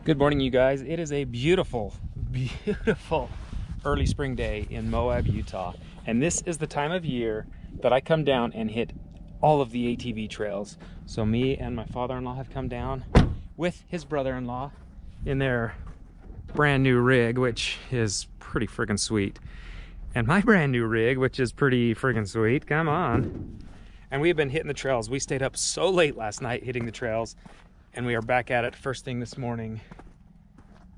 Good morning, you guys. It is a beautiful, beautiful early spring day in Moab, Utah. And this is the time of year that I come down and hit all of the ATV trails. So me and my father-in-law have come down with his brother-in-law in their brand new rig, which is pretty friggin' sweet. And my brand new rig, which is pretty friggin' sweet. Come on. And we've been hitting the trails. We stayed up so late last night hitting the trails, and we are back at it first thing this morning.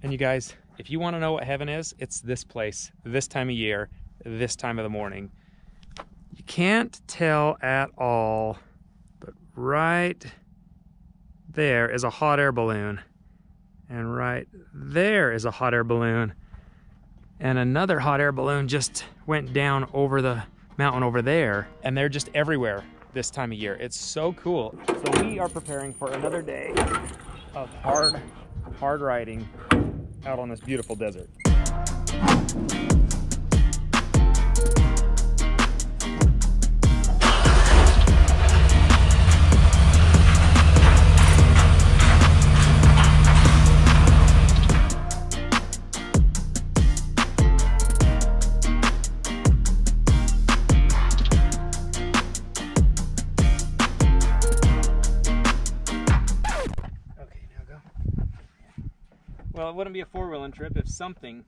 And you guys, if you want to know what heaven is, it's this place, this time of year, this time of the morning. You can't tell at all, but right there is a hot air balloon. And right there is a hot air balloon. And another hot air balloon just went down over the mountain over there. And they're just everywhere this time of year. It's so cool. So we are preparing for another day of hard riding out on this beautiful desert. Well, it wouldn't be a four-wheeling trip if something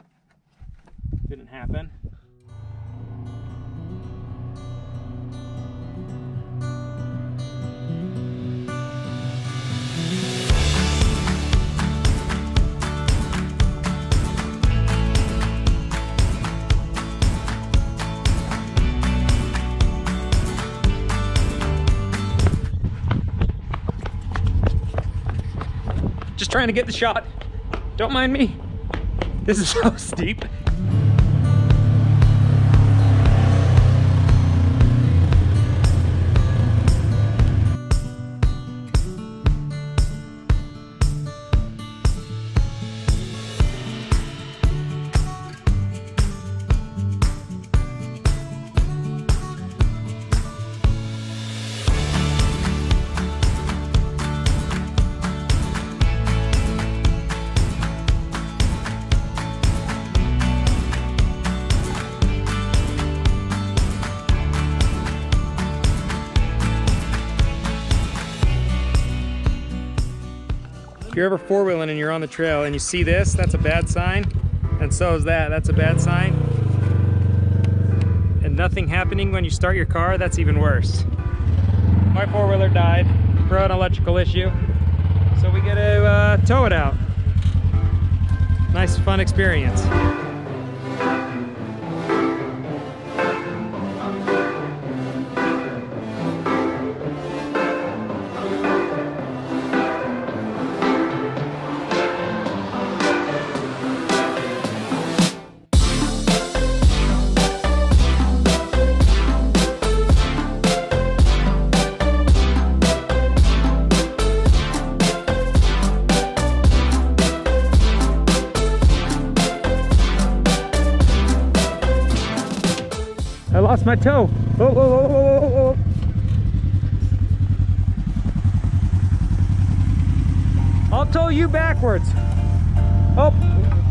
didn't happen. Just trying to get the shot. Don't mind me. This is so steep. If you're ever four-wheeling and you're on the trail and you see this, that's a bad sign. And so is that, that's a bad sign. And nothing happening when you start your car, that's even worse. My four-wheeler died for an electrical issue, so we get to tow it out. Nice, fun experience. I lost my toe. Oh, oh, oh, oh, oh, oh. I'll tow you backwards. Oh,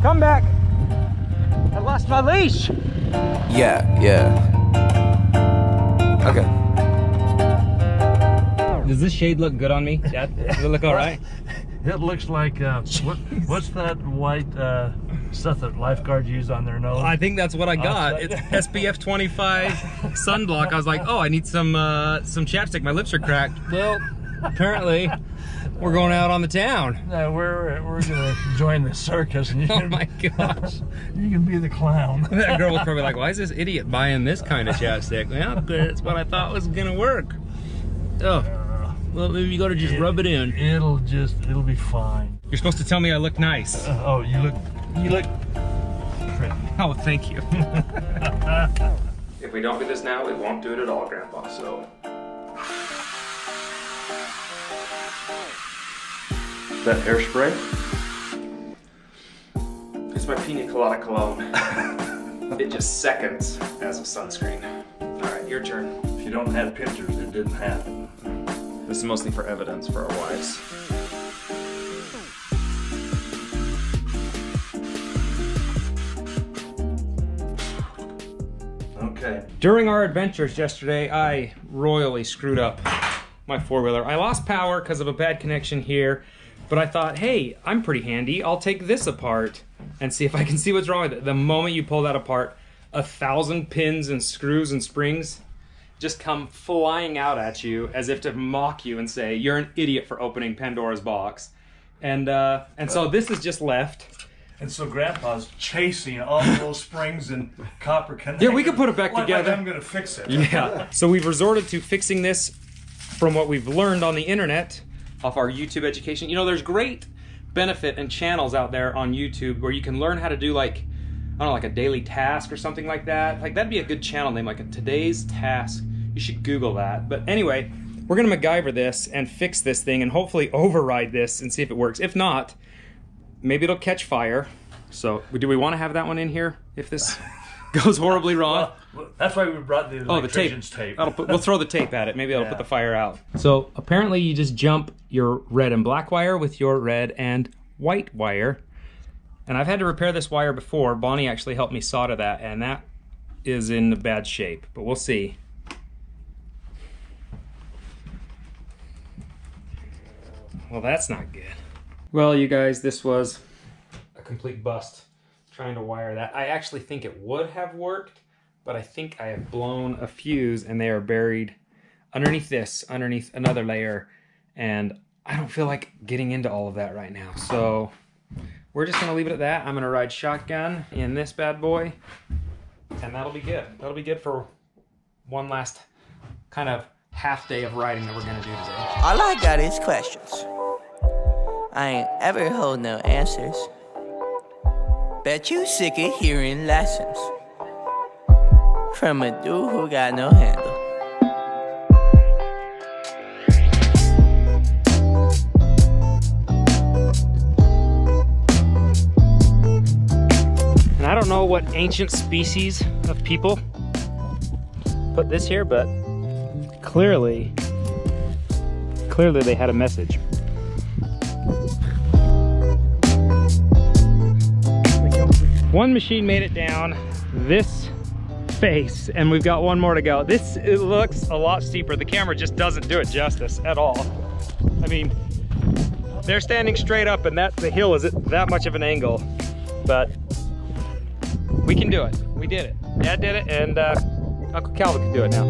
come back. I lost my leash. Yeah. Okay. Does this shade look good on me, Dad? Does it look all right? It looks like, what's that white stuff that lifeguards use on their nose? I think that's what I got. It's SPF 25 sunblock. I was like, oh, I need some chapstick. My lips are cracked. Well, apparently, we're going out on the town. No, we're gonna join the circus. And Oh my gosh. You can be the clown. That girl was probably like, why is this idiot buying this kind of chapstick? Well, that's what I thought was gonna work. Oh. Well, maybe you gotta just rub it in. It'll be fine. You're supposed to tell me I look nice. Oh, you look pretty. Oh, thank you. If we don't do this now, we won't do it at all, Grandpa, so. That hairspray? It's my pina colada cologne. It just seconds as a sunscreen. All right, your turn. If you don't have pictures, it didn't happen. This is mostly for evidence for our wives. Okay. During our adventures yesterday, I royally screwed up my four-wheeler. I lost power because of a bad connection here, but I thought, hey, I'm pretty handy. I'll take this apart and see if I can see what's wrong with it. The moment you pull that apart, 1,000 pins and screws and springs just come flying out at you as if to mock you and say, you're an idiot for opening Pandora's box. And so this is just left. And so Grandpa's chasing all those springs and copper connectors. Yeah, we could put it back together. Like I'm gonna fix it. Yeah. So we've resorted to fixing this from what we've learned on the internet, off our YouTube education. You know, there's great benefit and channels out there on YouTube where you can learn how to do like, I don't know, like a daily task or something like that. Like that'd be a good channel name, like a today's task. You should Google that. But anyway, we're gonna MacGyver this and fix this thing and hopefully override this and see if it works. If not, maybe it'll catch fire. So do we want to have that one in here if this goes horribly wrong? Well, that's why we brought the electrician's tape. We'll throw the tape at it. Maybe that'll put the fire out. So apparently you just jump your red and black wire with your red and white wire. And I've had to repair this wire before. Bonnie actually helped me solder that, and that is in bad shape, but we'll see. Well, that's not good. Well, you guys, this was a complete bust trying to wire that. I actually think it would have worked, but I think I have blown a fuse and they are buried underneath this, underneath another layer, and I don't feel like getting into all of that right now. So we're just gonna leave it at that. I'm gonna ride shotgun in this bad boy, and that'll be good. That'll be good for one last kind of half day of riding that we're gonna do today. All I got is questions. I ain't ever hold no answers. Bet you sick of hearing lessons from a dude who got no handle. And I don't know what ancient species of people put this here, but clearly they had a message. One machine made it down this face, and we've got one more to go. It looks a lot steeper. The camera just doesn't do it justice at all. I mean, they're standing straight up, and the hill is at that much of an angle, but we can do it. We did it. Dad did it, and Uncle Calvin can do it now.